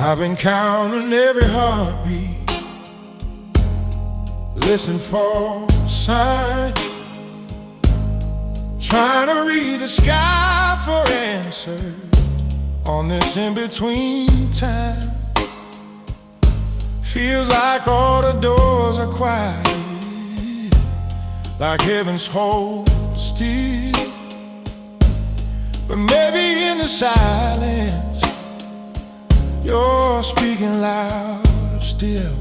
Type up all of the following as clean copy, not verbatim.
I've been counting every heartbeat, listen for a sign, trying to read the sky for answers on this in-between time. Feels like all the doors are quiet, like heaven's hold still. But maybe in the silence you're speaking louder still.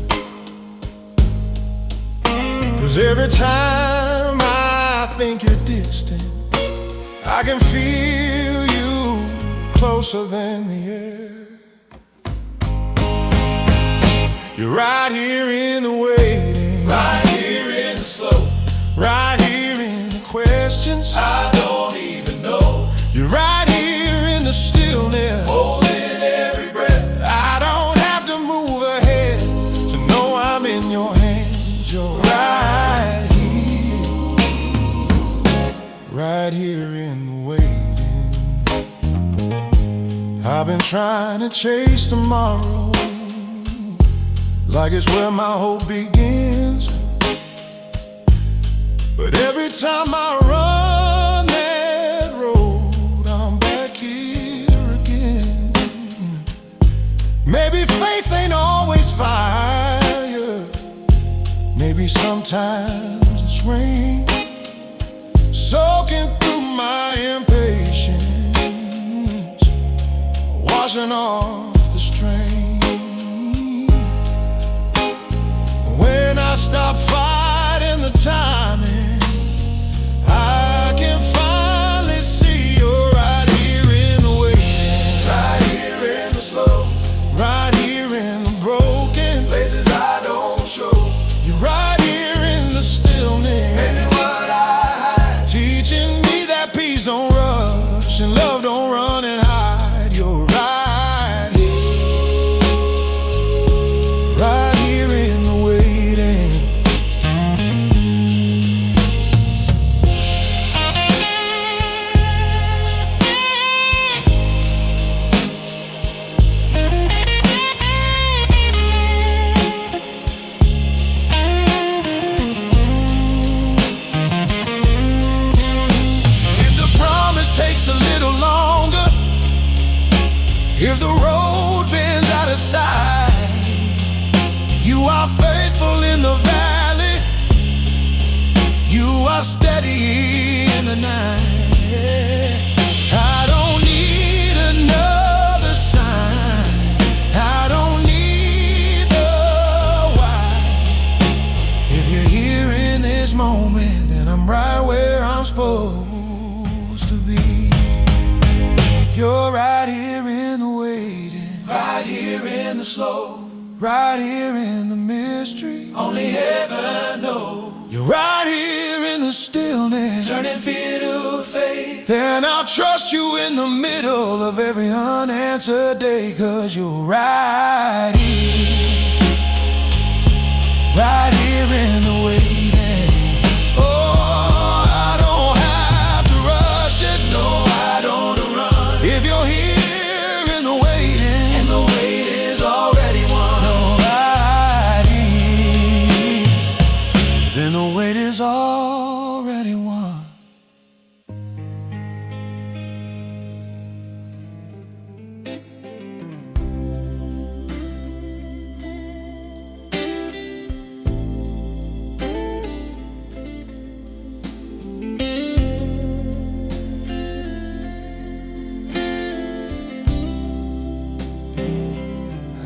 'Cause every time I think you're distant, I can feel you closer than the air. You're right here in the waiting, right here in the slow, right here in the questions I don't even know. You're right here in the stillness, holding every breath. I don't have to move ahead to know I'm in your hands. You're right here in the waiting. I've been trying to chase tomorrow, like it's where my hope begins. But every time I run that road, I'm back here again. Maybe faith ain't always fire, maybe sometimes it's rain soaking through my impatience, washing off the strain. When I stop fighting the timing, I can finally see you're right here in the waiting, right here in the slow, right here in the broken places I don't show. You're right here in the stillness, and in what I hide, teaching me that peace don't rush and love don't run and hide. You're right here in the waiting. Takes a little longer, if the road bends out of sight, you are faithful in the valley, you are steady in the night. I don't need another sign, I don't need the why. If you're here in this moment, then I'm right where I'm supposed to be. You're right here in the waiting, right here in the slow, right here in the mystery only heaven knows. You're right here in the stillness, turning fear to faith. Then I'll trust you in the middle of every unanswered day. 'Cause you're right here in the waiting. If you're here in the waiting, and the wait is already won. Alrighty, then the wait is already won.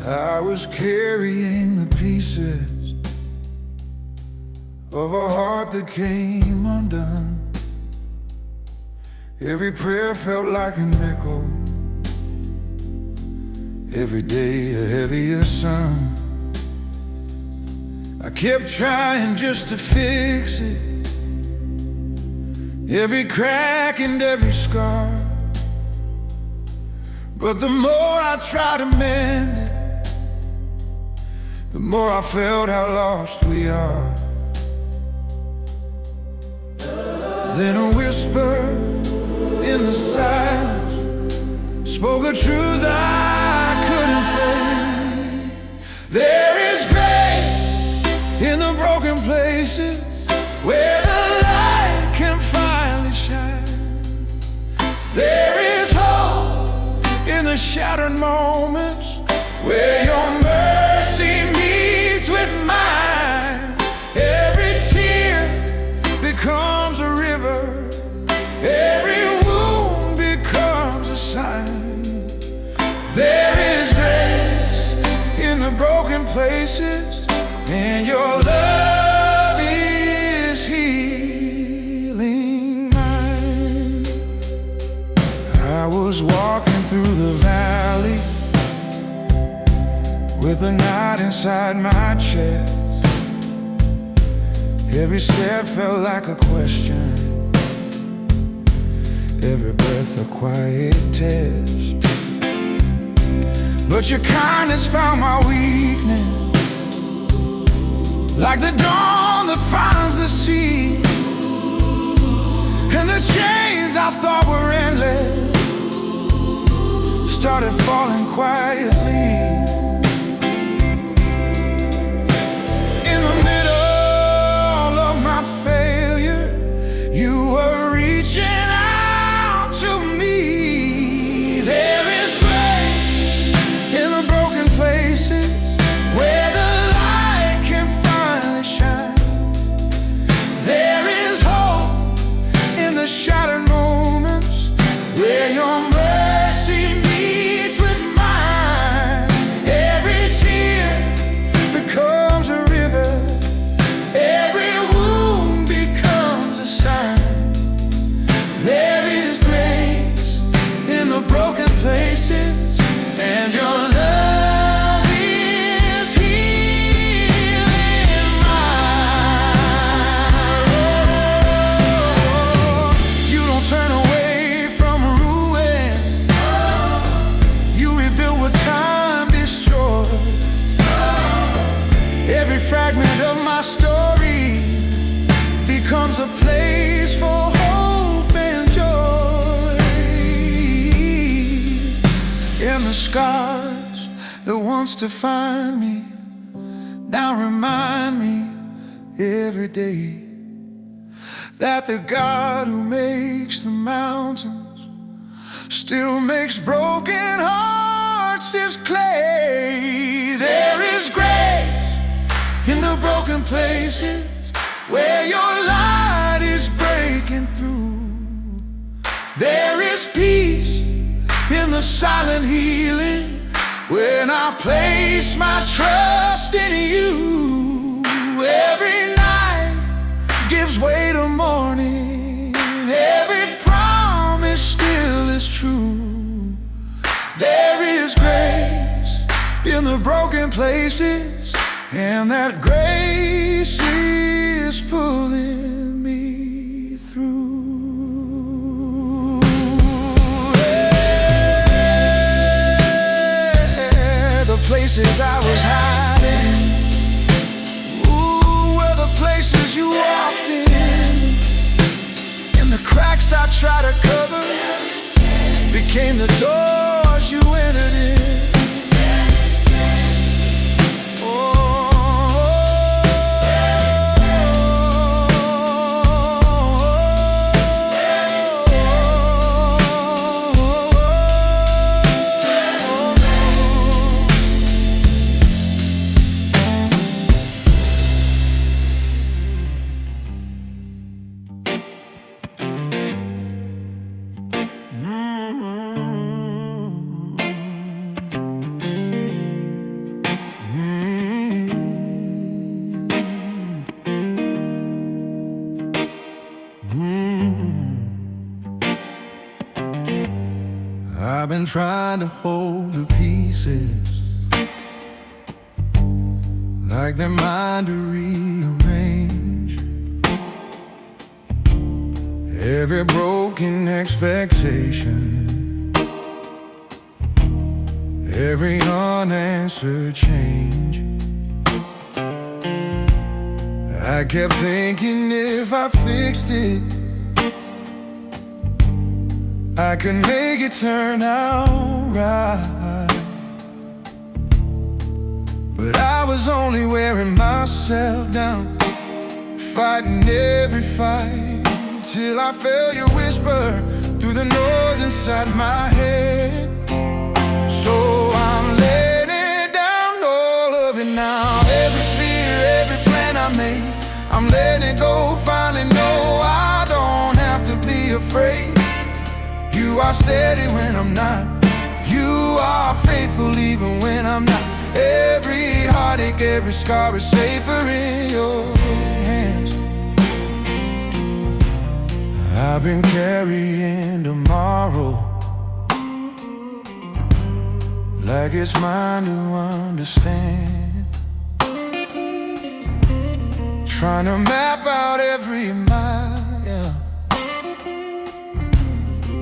I was carrying the pieces of a heart that came undone. Every prayer felt like an echo, every day a heavier sun. I kept trying just to fix it, every crack and every scar. But the more I tried to mend it, the more I felt how lost we are. Then a whisper in the silence spoke a truth I couldn't face. the shattered moments where your mercy meets with mine. Every tear becomes a river, every wound becomes a sign. There is grace in the broken places, and your love is healing mine. I was walking through the valley with the night inside my chest. Every step felt like a question, every breath a quiet test. But your kindness found my weakness, like the dawn that finds the sea. And the chains I thought were endless started falling quietly. In the middle of my failure, you were reaching out to me. There is grace in the broken places where the light can finally shine. There is hope in the shattered moments where your mercy meets with mine. Every tear becomes a river, every wound becomes a sign. There is grace in the broken places, and your love is healing mine. Oh, you don't turn away from ruins, you rebuild what time destroyed. Every fragment of my story becomes a place for hope and joy. And the scars that once defined me now remind me every day that the God who makes the mountains still makes broken hearts his clay. There is grace in the broken places where your light is breaking through. There is peace in the silent healing when I place my trust in you. Every night gives way to morning, every promise still is true. There is grace in the broken places, and that grace is pulling me through. Yeah, the places I was hiding, ooh, were the places you walked in. And the cracks I tried to cover became the doors you entered in. I've been trying to hold the pieces like they're mine to rearrange. Every broken expectation, every unanswered change. I kept thinking if I fixed it, I could make it turn out right. But I was only wearing myself down, fighting every fight, till I felt your whisper through the noise inside my head. are steady when I'm not. You are faithful even when I'm not. Every heartache, every scar is safer in your hands. I've been carrying tomorrow like it's mine to understand, trying to map out every mile, yeah,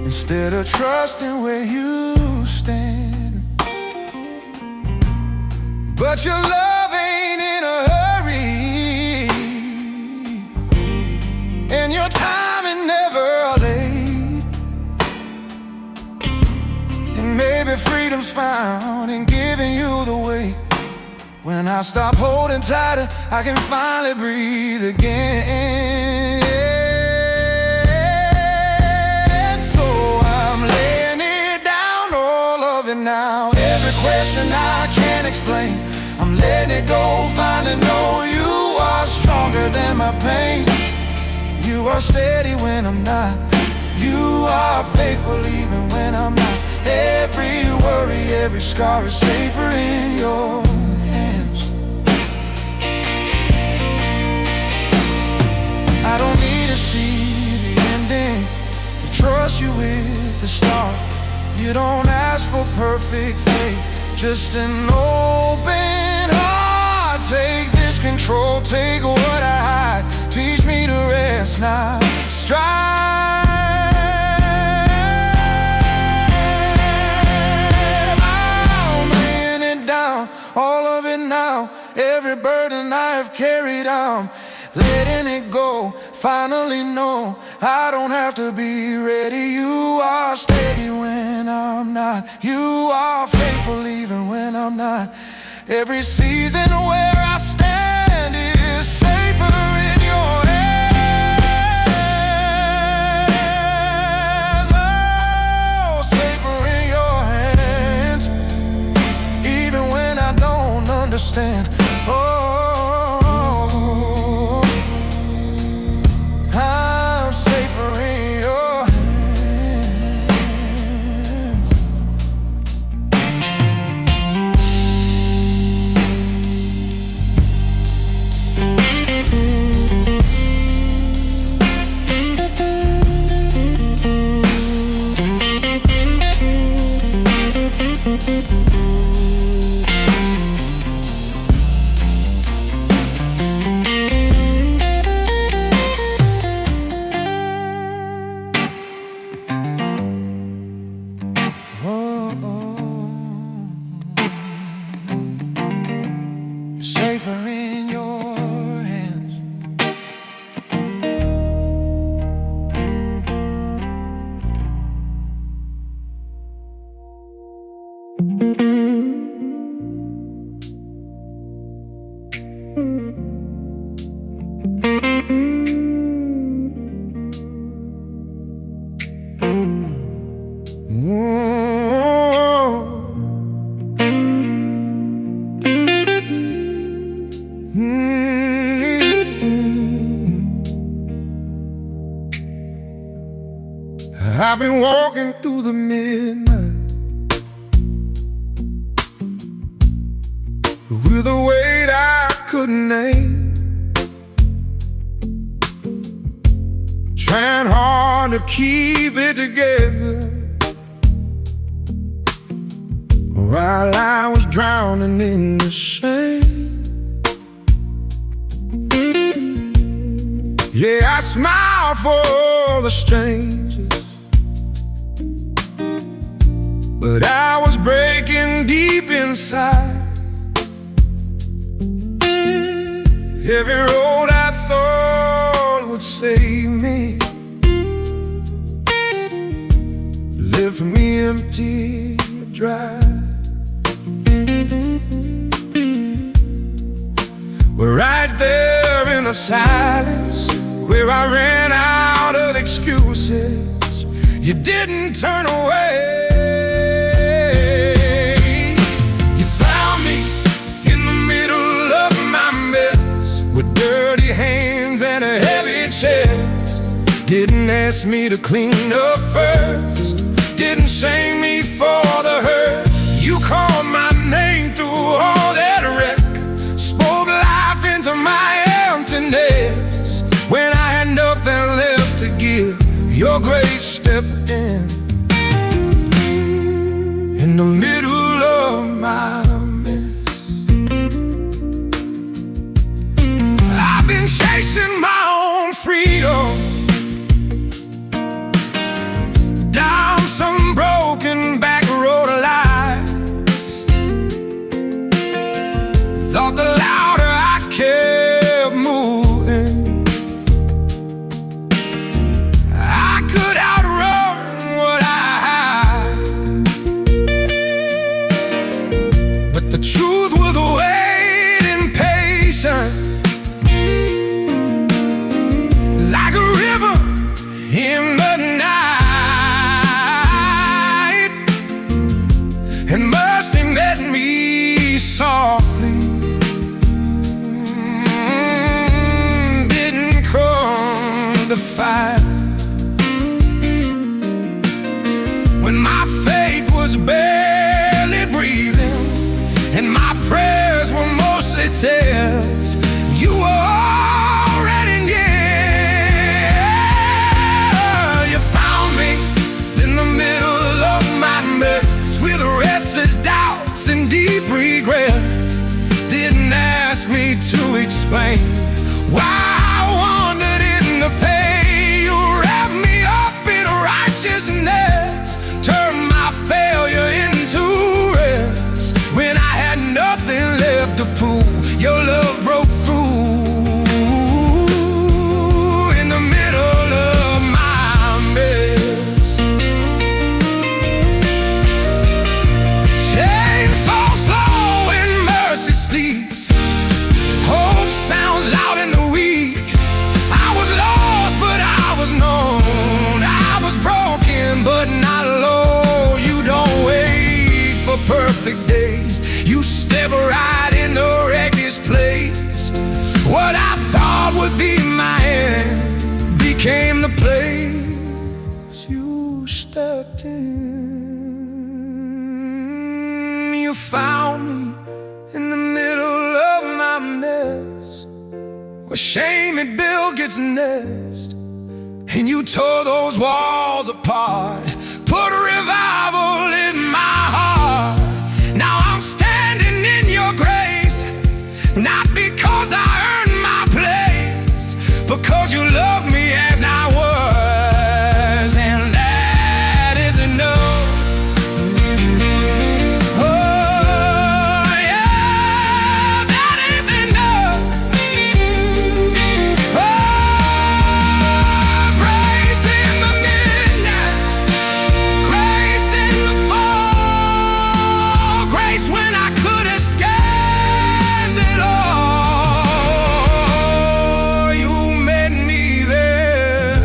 instead of trusting where you stand. But your love ain't in a hurry, and your timing never late. And maybe freedom's found in giving you the weight. When I stop holding tighter, I can finally breathe again. So I'm laying it down, all of it now. Every question I can't explain, I'm letting it go, finally know you are stronger than my pain. You are steady when I'm not. You are faithful even when I'm not. Every worry, every scar is safer in your hands. I don't need to see the ending to trust you with the start. You don't ask for perfect faith, just an open heart. Take this control, take what I hide. Teach me to rest, not strive. I'm laying it down, all of it now. Every burden I have carried, I'm letting it go. Finally know I don't have to be ready. You are steady when I'm not. You are faithful even when I'm not. Every season where I stand is safer in your hands. Oh, safer in your hands, even when I don't understand. Oh, I'm safer in your hands. Safer in your hands. I've been walking through the midnight with a weight I couldn't name, trying hard to keep it together while I was drowning in the shame. Yeah, I smiled for the strangers, but I was breaking deep inside. Every road I thought would save me left me empty, dry. We're right there in the silence where I ran out of excuses. You didn't turn away. You found me in the middle of my mess, with dirty hands and a heavy chest. Didn't ask me to clean up first. the middle of my mess. I've been chasing my own freedom down some broken back road of lies. Thought the louder I kept moving, I could outrun what I hide. But the truth was waiting patient, like a river in the night. And mercy met me softly, didn't come to fight. When my faith was barely breathing and my prayers were mostly tears, you were already near. You found me in the middle of my mess, with restless doubts and deep regret. Didn't ask me to explain why I wandered in the pain. You wrapped me up in righteousness, turned my failure into rest. When I had nothing left to prove, your love broke through in the middle of my mess. Chain falls slow when mercy speaks. Hope sounds loud in the weak. I was lost, but I was known. I was broken, but not alone. You don't wait for perfect days, you step right in the wreckage place. What I thought would be my end became the place you stepped in. You found me in the middle of my mess, where shame had built its nest, and you tore those walls apart, put revival in my heart. Now I'm standing in your grace, not because I earned my place, because you loved me as I was, and that is enough. Oh yeah, that is enough. Oh, grace in the midnight, grace in the fall, grace when I could have scanned it all. You met me there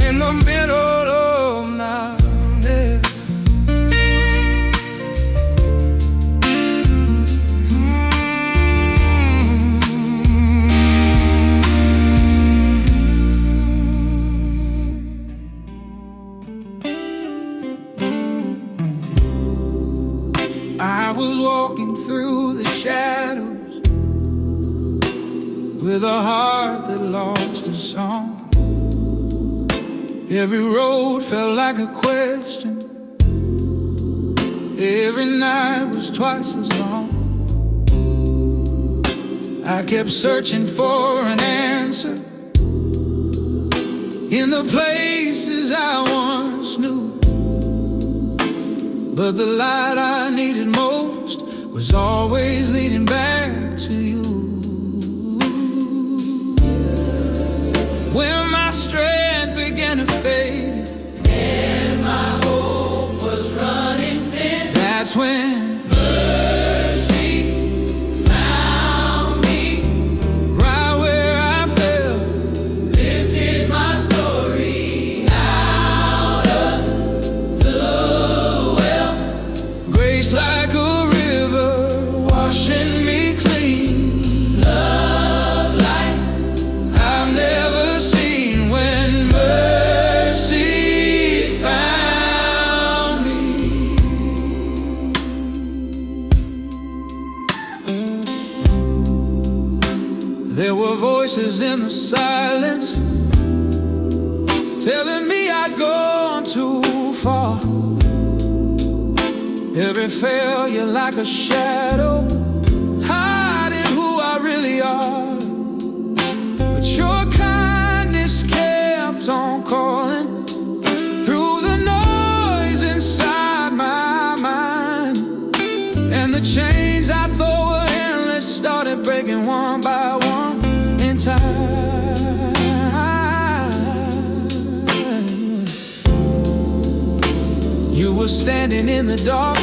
in the middle of my mess. I was walking through the shadows with a heart that lost a song. Every road felt like a question, every night was twice as long. I kept searching for an answer in the places I once knew, but the light I needed most was always leading back to you. When my strength began to fade and my hope was running thin, that's when mercy found me, right where I fell, lifted my story out of the well. Grace like a river washing me clean, love like I've never seen. When mercy found me, there were voices in the silence telling me I'd gone too far, Every failure like a shadow, hiding who I really are. But your kindness kept on calling through the noise inside my mind. And the chains I thought were endless started breaking one by one in time. You were standing in the dark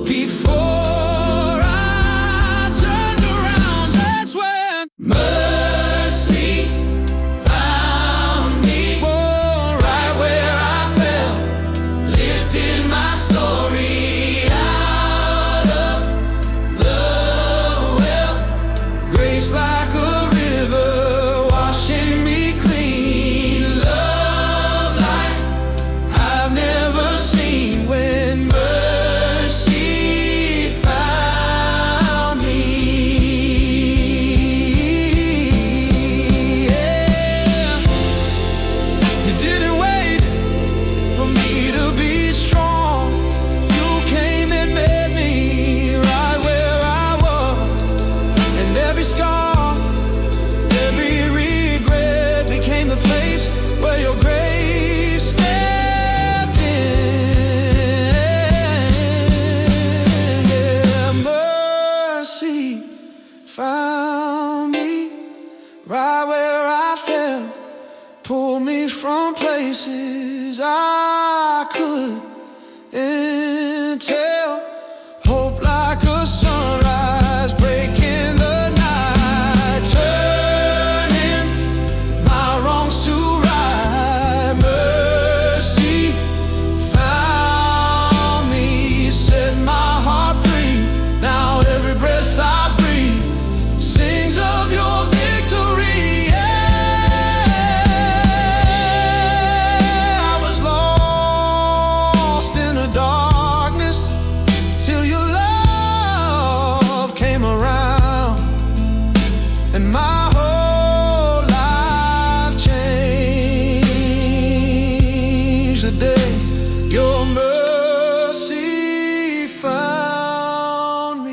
before I turned around. That's when mercy found me. Oh, right where I fell, lifting my story out of the well. Grace like a river washing me clean. Love like I've never seen. When mercy found me, yeah. You didn't wait for me to be strong. You came and met me right where I was. And every scar, every regret became the place where your grace stepped in. Yeah, mercy found me right where I fell, pulled me from places I couldn't tell. Hope like a sunrise breaking the night, turning my wrongs to right. Mercy found me, set my heart free. Now every breath I breathe sings of your victory. Yeah, I was lost in the darkness till your love came around, and my whole life changed the day your mercy found me.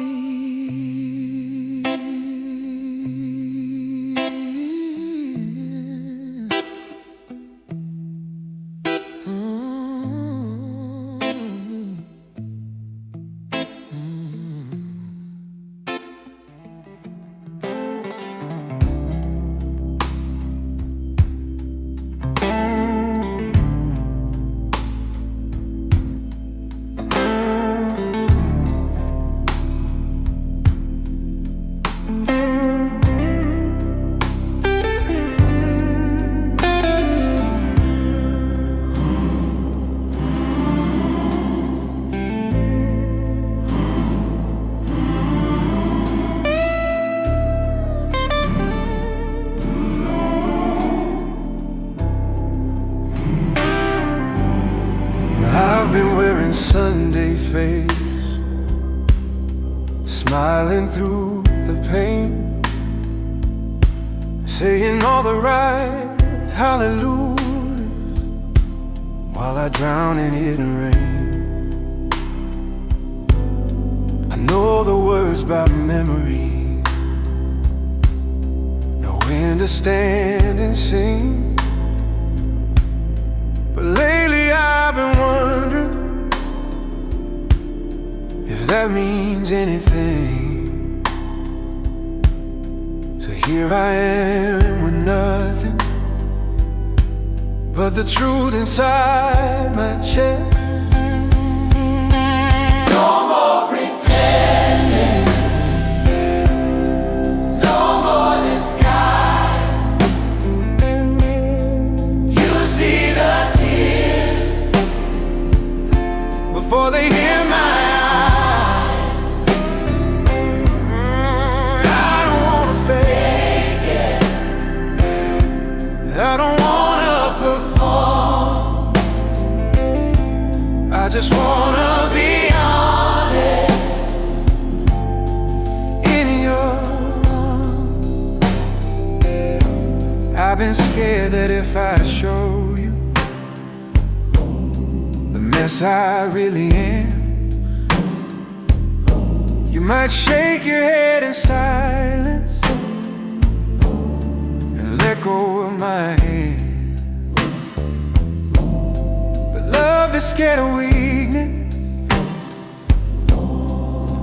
I've been wearing Sunday face, smiling through the pain, saying all the right hallelujahs while I drown in hidden rain. I know the words by memory, know when to stand and sing. But lately I've been wondering if that means anything. So here I am with nothing but the truth inside my chest. No more pretending, no more disguise. You see the tears before they hear my eyes. I don't wanna fake it, I don't wanna perform, I just wanna be honest in your arms. I've been scared that if I show you the mess I really am, might shake your head in silence and let go of my hand, but love that's scared of weakness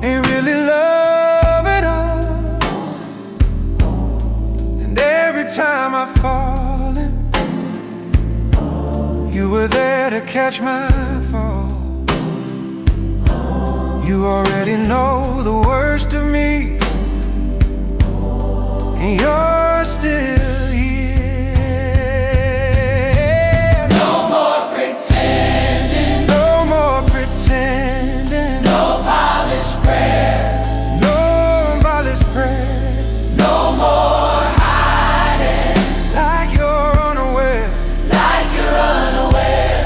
ain't really love at all. And every time I've fallen, you were there to catch my fall. You already know the worst of me, and you're still here. No more pretending, No more pretending, no polished prayer, no polished prayer, no more hiding, like you're unaware. like you're unaware.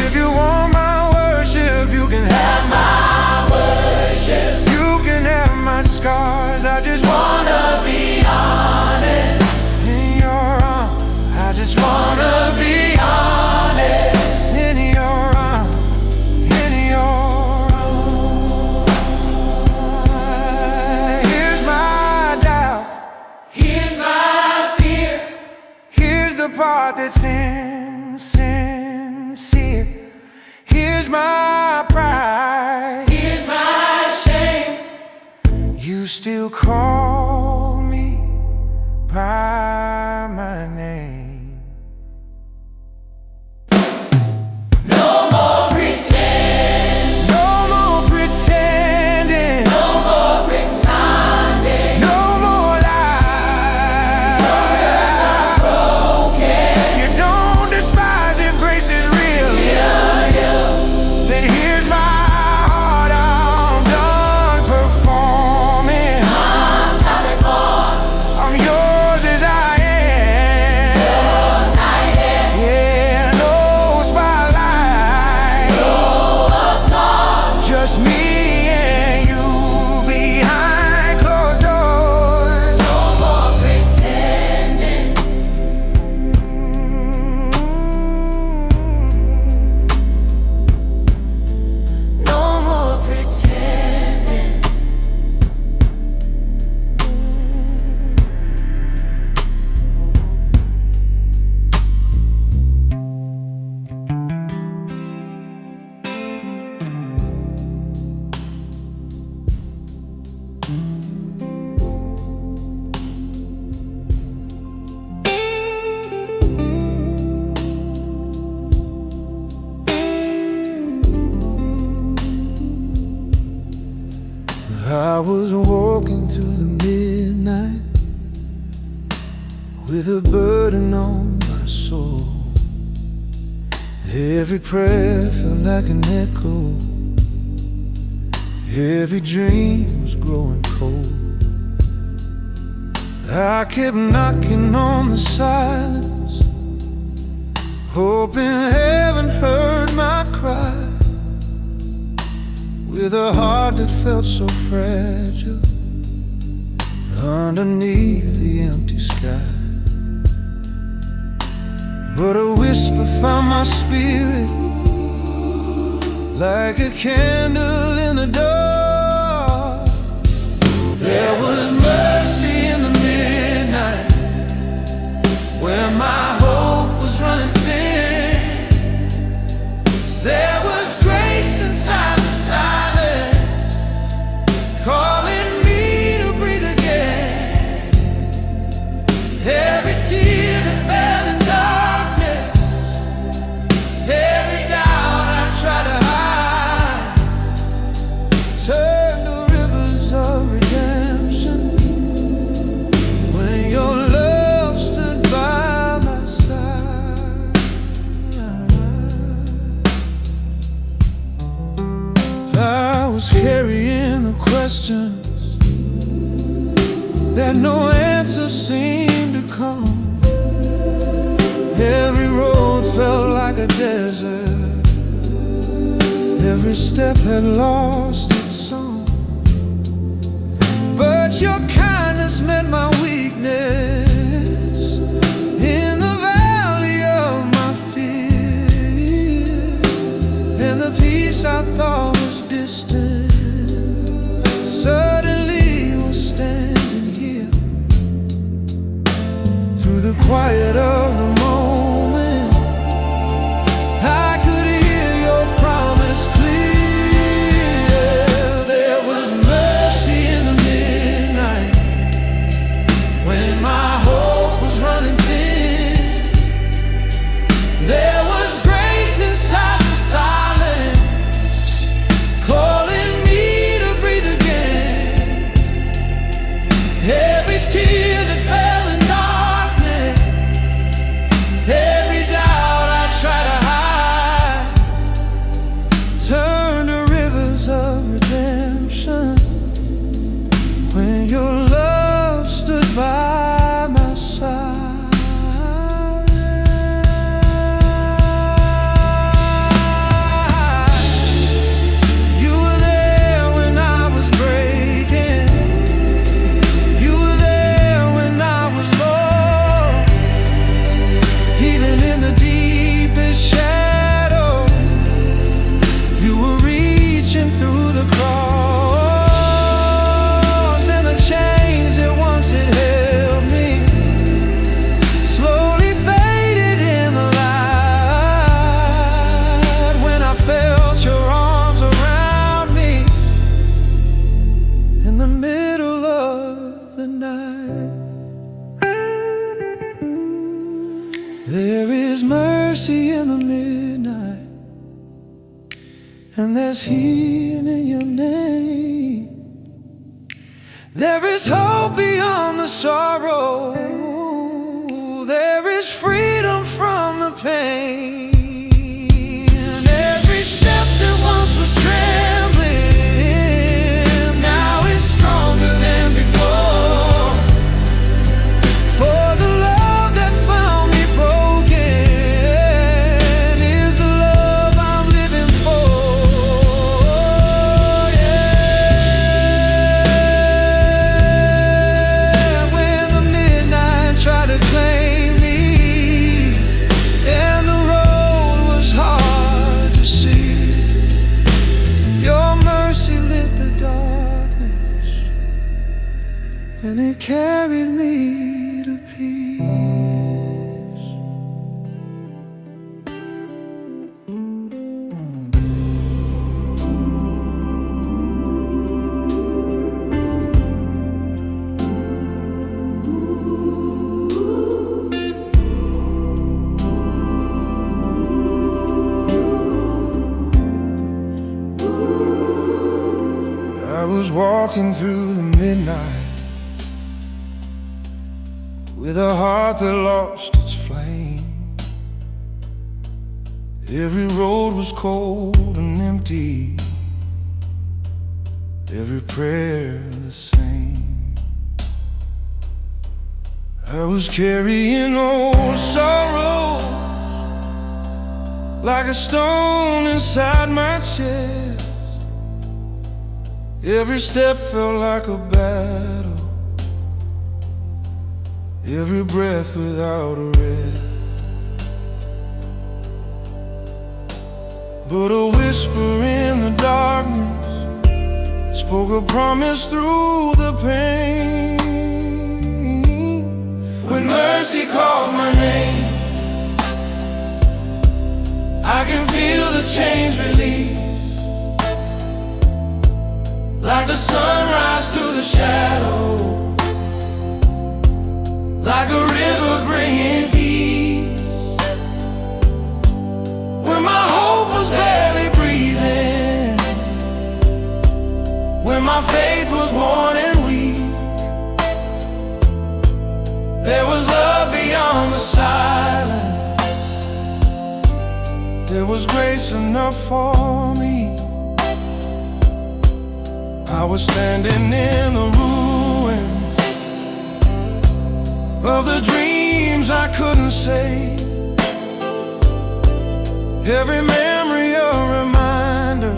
If you want my worship, you can have my Worship, You can have my scars. I just wanna be honest, in your arms. I just wanna be honest. in your arms, in your arms. Here's my doubt, Here's my fear, here's the part that's insincere. Here's my pride, here's my shame. you still call me by my name. No more pretend, No more pretending, no more pretending. no more lies. You don't despise if grace is real. Then here's my heart, I'm done performing. I'm yours as I am. Yeah, no spotlight, just me and you behind closed doors. No more pretending, no more pretending. I was walking through the midnight with a burden on my soul. Every prayer felt like an echo, every dream was growing cold. I kept knocking on the silence, hoping heaven heard my cry. With a heart that felt so fragile underneath the empty sky. But a whisper found my spirit like a candle in the dark. There was mercy in the midnight where my hope was running thin. There was grace inside the silence, calling me to breathe again. Every tear that fell in darkness, every doubt I tried to hide, turned to rivers of redemption when your love stood by my side. I was carrying the questions that no answer seemed to come. Every road felt like a desert, every step had lost its song. But your kindness met my weakness in the valley of my fear, and the peace I thought was distant quiet of the moment, I could hear your promise clear. There was mercy in the midnight when my hope was running thin. There was grace inside the silence, calling me to breathe again. Every tear that fell in darkness, every doubt I try to hide, turned to rivers of redemption when your love stood by my side. You were there when I was breaking. You were there when I was lost. Even in the deepest shadow, you were reaching through the cross. And the chains that once had held me slowly faded in the light when I felt your arms around me in the middle of the night. There is mercy in the midnight, and there's healing in your name. There is hope beyond the sorrow. There is freedom from the pain. Every step that once was trembling now is stronger than before. For the love that found me broken is the love I'm living for. Yeah. When the midnight tried to claim me and the road was hard to see, your mercy lit the darkness and it carried me to peace. I was walking through the midnight with a heart that lost its flame. Every road was cold and empty, every prayer the same. I was carrying old sorrow like a stone inside my chest. Every step felt like a battle, every breath without a rest. But a whisper in the darkness spoke a promise through the pain. When mercy calls my name, I can feel the chains release, like the sunrise through the shadow, like a river bringing peace. When my hope was barely breathing, when my faith was worn and weak, there was love beyond the silence. There was grace enough for me. I was standing in the ruins of the dreams I couldn't save. Every memory a reminder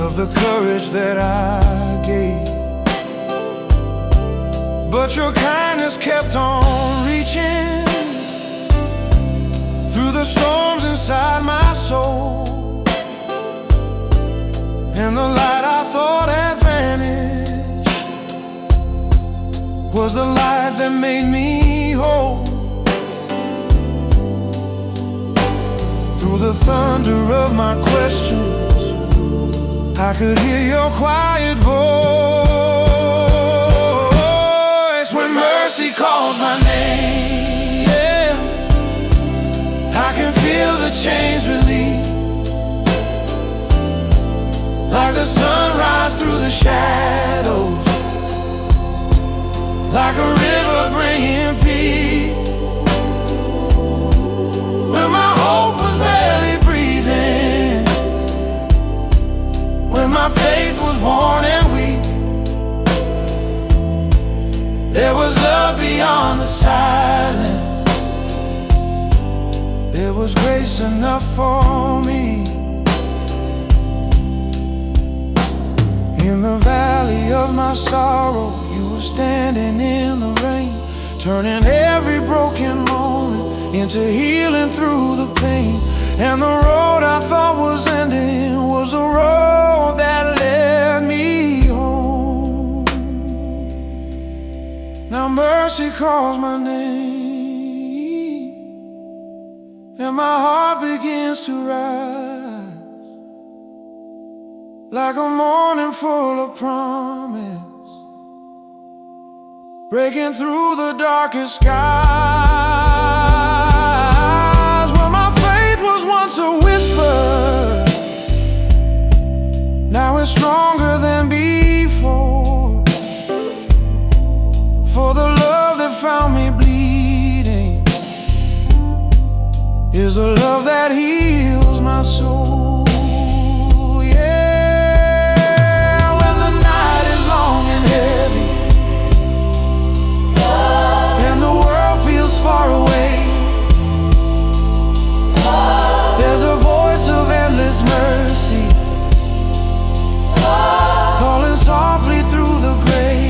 of the courage that I gave. But your kindness kept on reaching through the storms inside my soul. And the light I thought had vanished was the light that made me whole. Through the thunder of my questions, I could hear your quiet voice. When mercy calls my name, yeah, I can feel the chains release, like the sunrise through the shadows, like a river bringing peace. When my hope was barely breathing, when my faith was worn and weak, there was love beyond the silence. There was grace enough for me. In the valley of my sorrow, you were standing in the rain, turning every broken moment into healing through the pain. And the road I thought was ending was the road that led me home. Now mercy calls my name, and my heart begins to rise, like a morning full of promise, breaking through the darkest skies. Where my faith was once a whisper, now it's stronger than before. For the love that found me bleeding is the love that heals my soul. Far away, there's a voice of endless mercy, calling softly through the grave.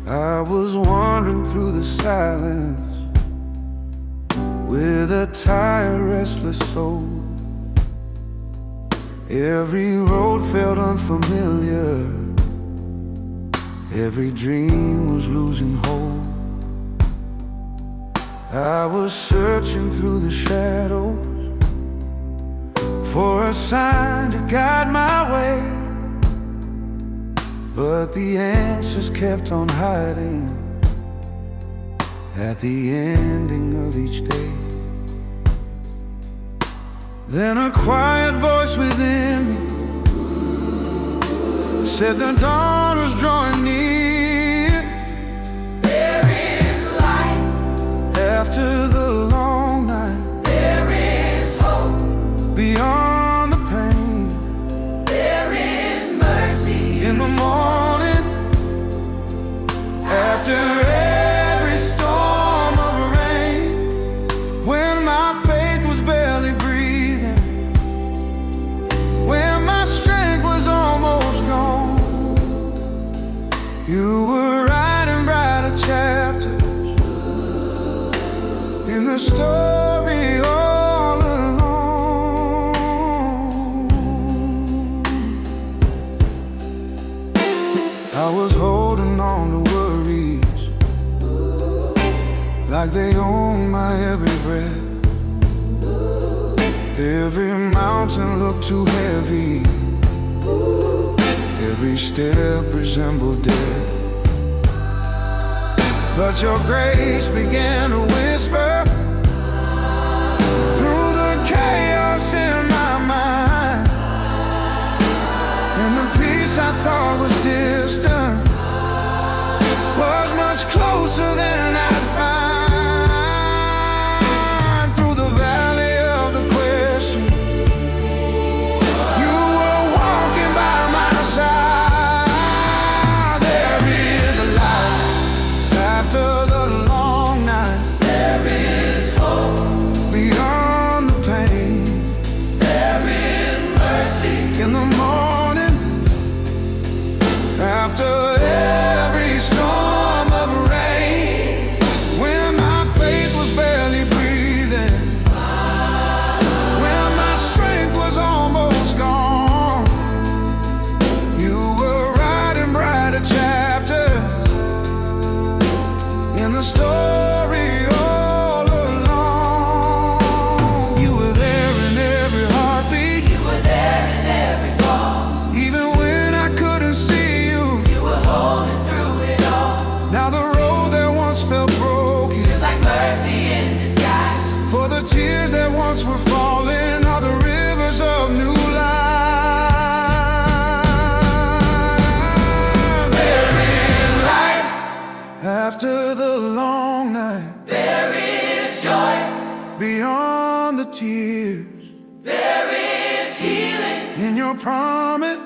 I was wandering through the silence with a tired, restless soul. Every road felt unfamiliar, every dream was losing hope. I was searching through the shadows for a sign to guide my way, but the answers kept on hiding at the ending of each day. Then a quiet voice within me said the dawn was drawing near. There is light after the long night, there is hope beyond the pain, there is mercy in the morning, after every storm of rain. When my faith was barely breathing, when my strength was almost gone, you were writing brighter chapters in the story all along. I was holding on to worries like they own my every breath. Every mountain looked too heavy, every step resembled death. But your grace began to whisper through the chaos in my mind, and the peace I thought was distant was much closer than I'd find. Through the valley of the After the long night, there is joy. Beyond the tears, There is healing. in your promise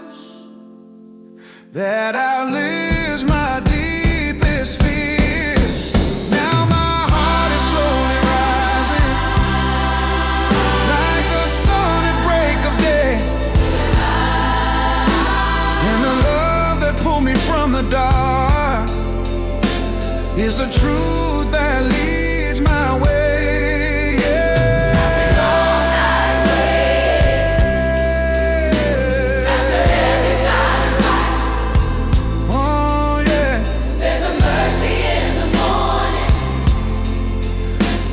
that outlives my deepest fears. Now my heart is slowly rising, like the sun at break of day. And the love that pulled me from the dark is the truth that leads my way.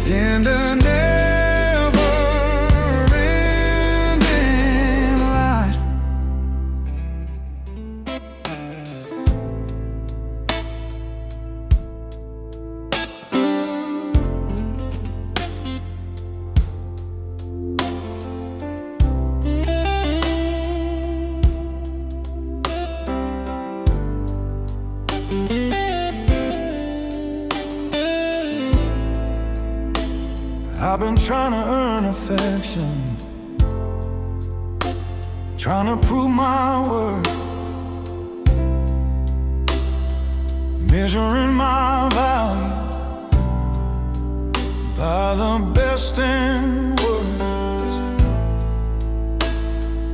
And a never-ending light. I've been trying to earn affection, trying to prove my worth, measuring my value by the best and worst.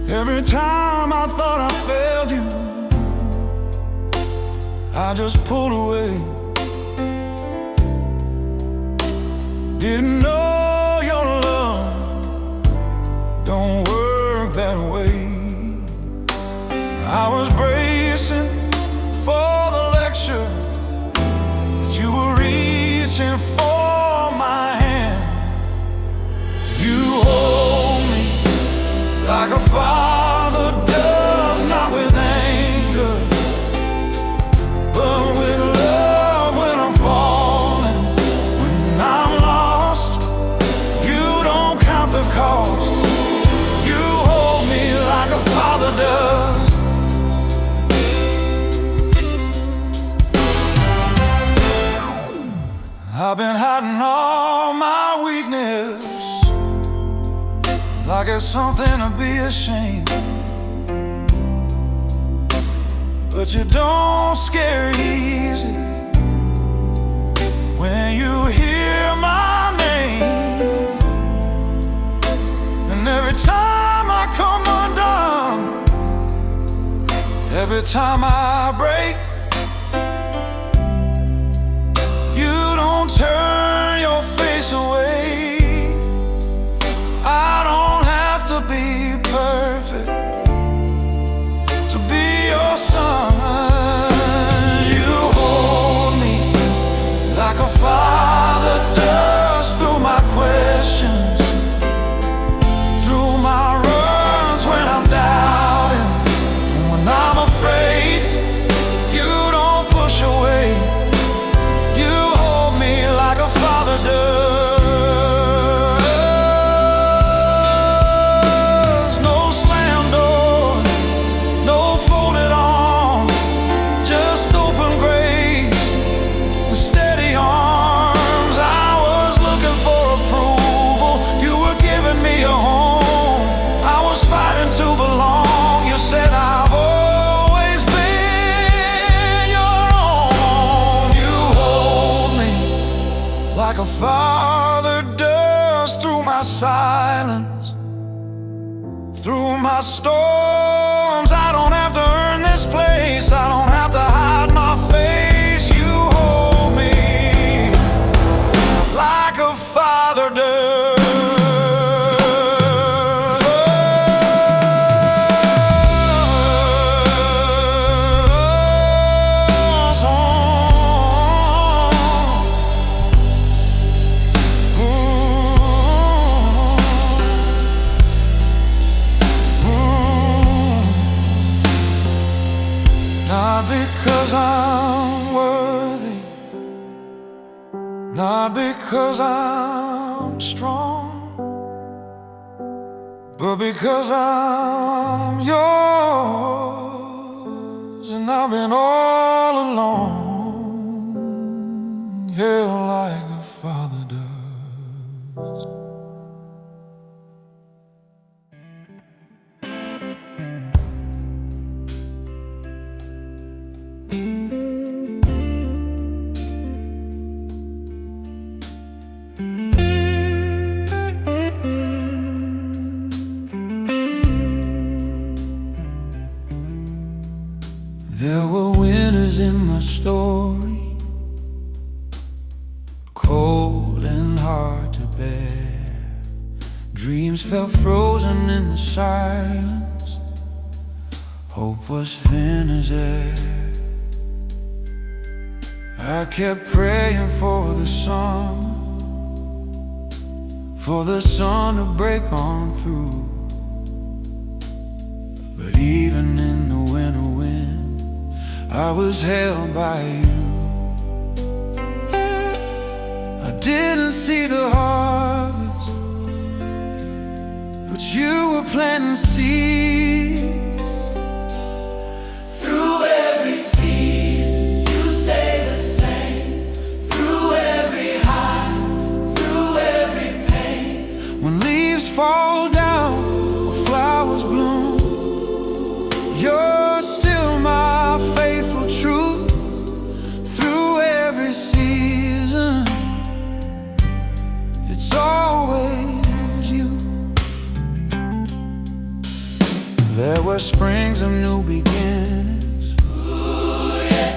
Every time I thought I failed you, I just pulled away. Didn't know your love don't work that way. I was bracing for the lecture, but you were reaching for my hand. You hold me like a father does, not with anger, but with love. When I'm falling, when I'm lost, you don't count the cost. You hold me like a father does. I've been hiding all my weakness, like it's something to be ashamed. But you don't scare easy when you hear my name. And every time I come undone, every time I break, you don't turn your face away. I don't have to be perfect to be your son. You hold me like a father does, through my questions, through my runs when I'm doubting, when I'm afraid. You don't push away. You hold me like a father does. No slam door, no folded arms, just open grace and steady arms. I was looking for approval, you were giving me a home. I was fighting to belong. You said I've always been your own. You hold me like a father does, through my silence, through my storms. I don't have to earn this place, I don't have to hide my face. You hold me like a father does. Not because I'm worthy, not because I'm strong, but because I'm yours, and I've been all along. my story, cold and hard to bear. Dreams felt frozen in the silence, hope was thin as air. I kept praying for the sun to break on through. But even in the winter wind, I was held by you. I didn't see the harvest, but you were planting seeds. Through every season, you stay the same. Through every high, through every pain. When leaves fall down or flowers bloom, you're still my faithful truth. Through every season, it's always you. There were springs of new beginnings, Ooh, yeah.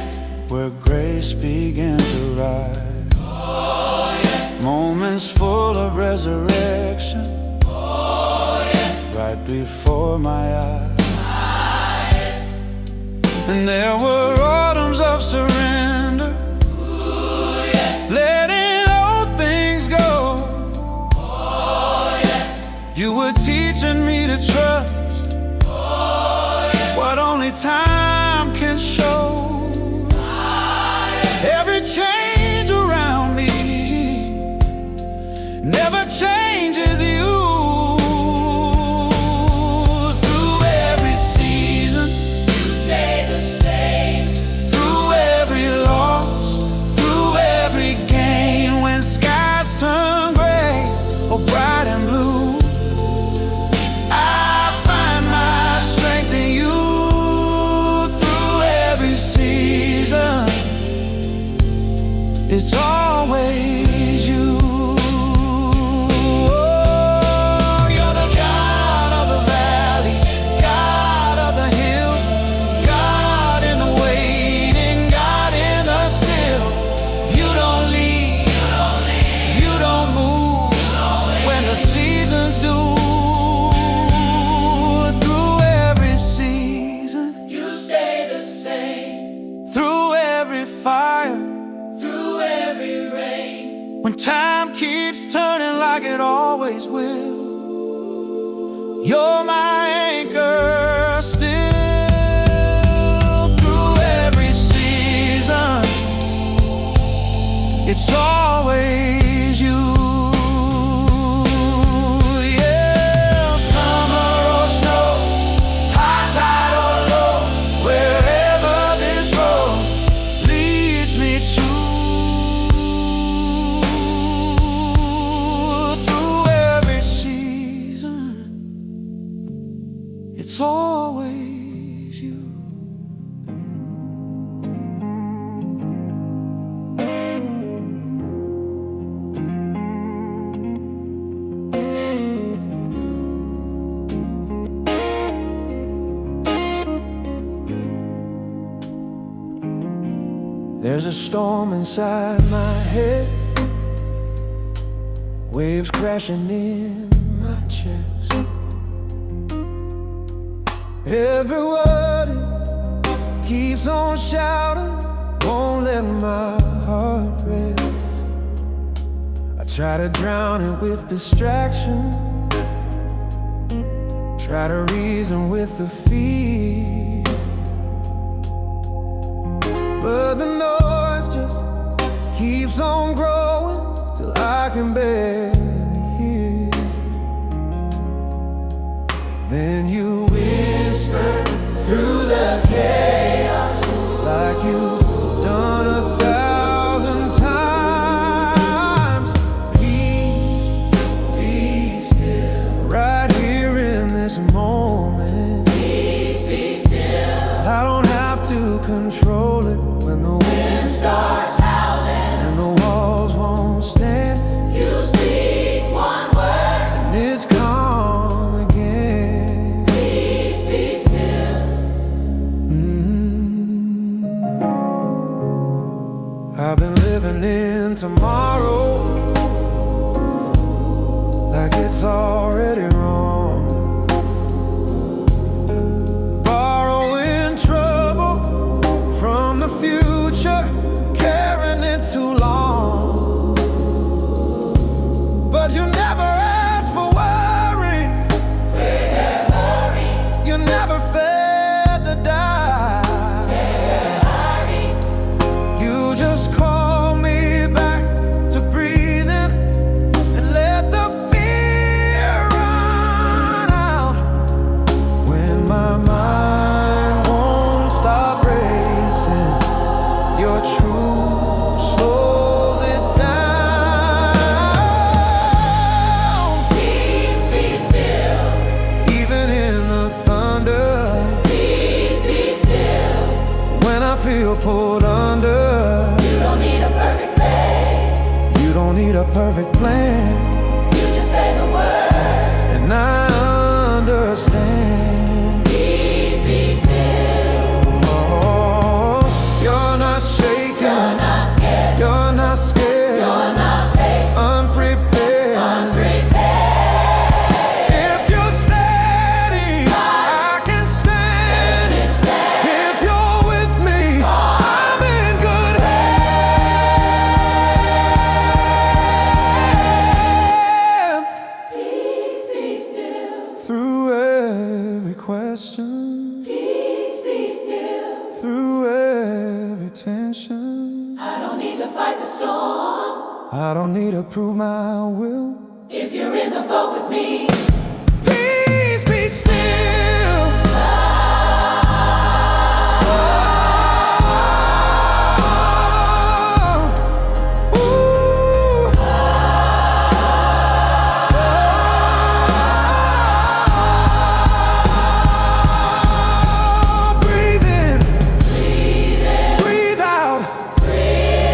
where grace began to rise. Oh, yeah. Moments full of resurrection, Oh, yeah. right before my eyes. And there were autumns of surrender, Ooh, yeah. letting old things go. Oh, yeah. You were teaching me to trust, Oh, yeah. what only time can show. Every change around me never changes you. Through every season, You stay the same. through every loss, through every gain. When skies turn gray or bright and blue, I find my strength in you. Through every season, it's always you. Oh, you're the God of the valley, God of the hill, God in the waiting, God in the still. You don't leave, you don't move when the seasons do. Through every season, You stay the same. through every fire, Through every rain. when time keeps turning like it always will, you're my anchor still. Through every season, it's always you. Yeah, summer or snow, high tide or low, wherever this road leads me to. Through every season, it's always you. There's a storm inside my head, waves crashing in my chest. Every word keeps on shouting, won't let my heart rest. I try to drown it with distraction, try to reason with the fear, but the noise just keeps on growing till I can barely hear. Then you whisper through the chaos, like you've done 1,000 times. Peace, be still, right here in this moment. Peace, be still. I don't have to control it when the wind Starts howling. and the walls won't stand. You speak one word. And it's calm again. Peace, be still. I've been living in tomorrow like it's already wrong, borrowing trouble from the future, carrying it too long. But you never ask for worry, you never fed the die. You just call me back to breathing and let the fear run out. When my mind won't stop racing, your truth slows it down. Peace be still. Even in the thunder, Peace be still. when I feel pulled under, You don't need a perfect faith. you don't need a perfect plan, You just say the word. and I understand. Peace be still. Oh, you're not shaken, You're not scared. you're not scared, You're not based. unprepared. Unprepared. If you're steady, I can stand. If you're with me, I'm in good hands. Peace be still. Through every question, Peace be still. through every tension, I don't need to fight the storm. I don't need to prove my will. If you're in the boat with me, Peace be still. Breathe in, breathe out,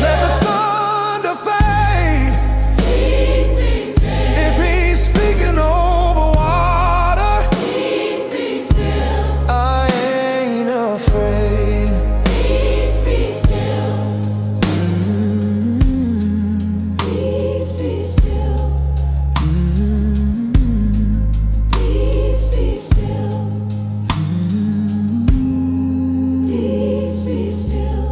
let the thunder fade. peace be still. If he's speaking over water, Peace be still. I ain't afraid. Peace be still. Peace be still. Peace be still. Peace be still.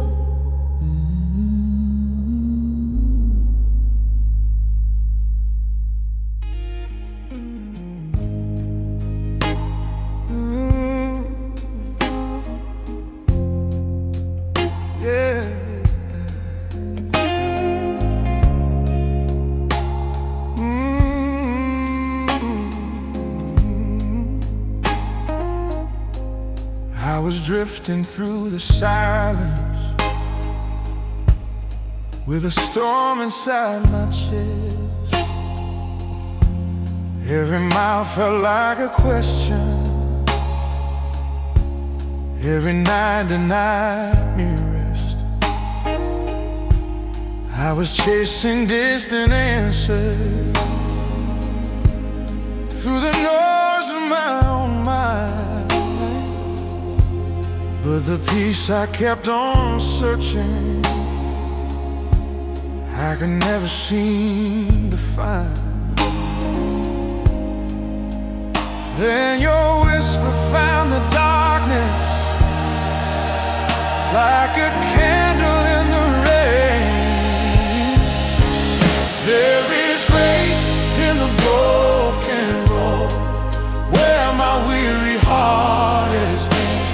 Yeah. I was drifting through the silence with a storm inside my chest. Every mile felt like a question. Every night denied me rest. I was chasing distant answers through the noise of my own mind, but the peace I kept on searching, I could never seem to find. Then your whisper found the darkness like a candle in the rain. There is grace in the broken road where my weary heart has been.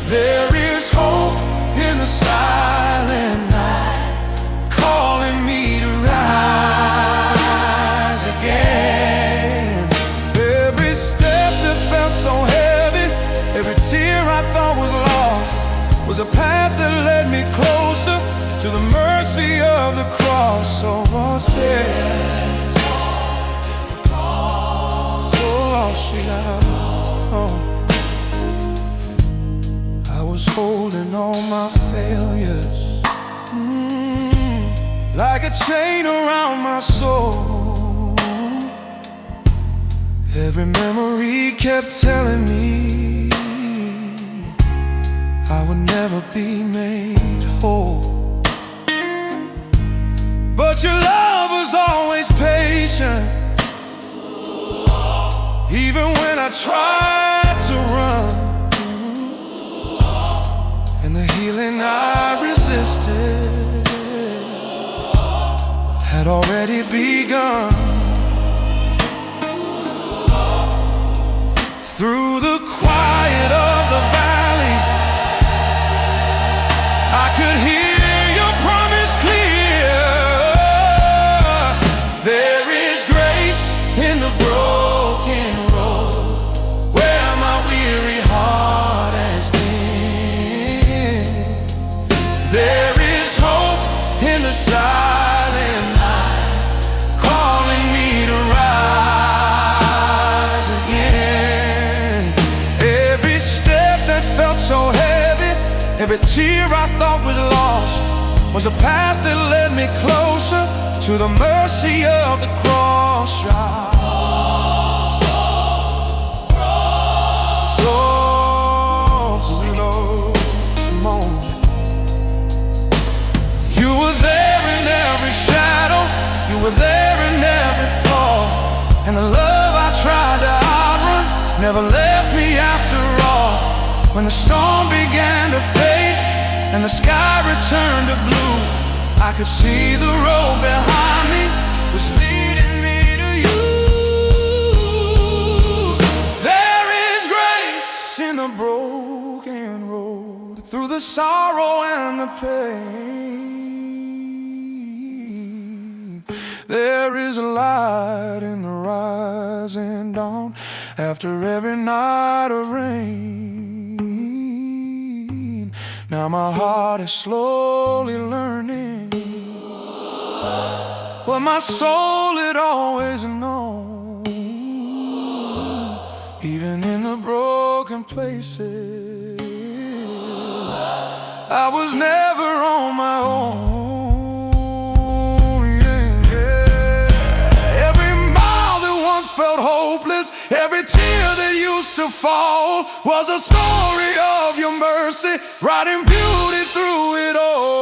There is hope in the silent night, calling me to rise again. Every step that felt so heavy, every tear I thought was lost, was a path that led me closer to the mercy of the cross. So lost, yeah. So lost, yeah. Oh. I was holding all my failures, like a chain around my soul. Every memory kept telling me I would never be made whole. But your love was always patient, even when I tried to run. And the healing I resisted had already begun. Through the quiet of the valley, I could hear your promise clear. There is grace in the broken road where my weary heart has been. There is hope in the silent night, calling me to rise again. Every step that felt so heavy, every tear I thought was lost, was a path that led me closer to the mercy of the cross. So close moment. You were there in every shadow, you were there in every fall, and the love I tried to outrun never left me after all. When the storm began to fade and the sky returned to blue, I could see the road behind me was leading me to you. There is grace in the broken road, through the sorrow and the pain. There is a light in the rising dawn after every night of rain. Now my heart is slowly learning what my soul had always known. Even in the broken places, I was never on my own. Every mile that once felt hopeless, every tear that used to fall, was a story of your mercy, writing beauty through it all.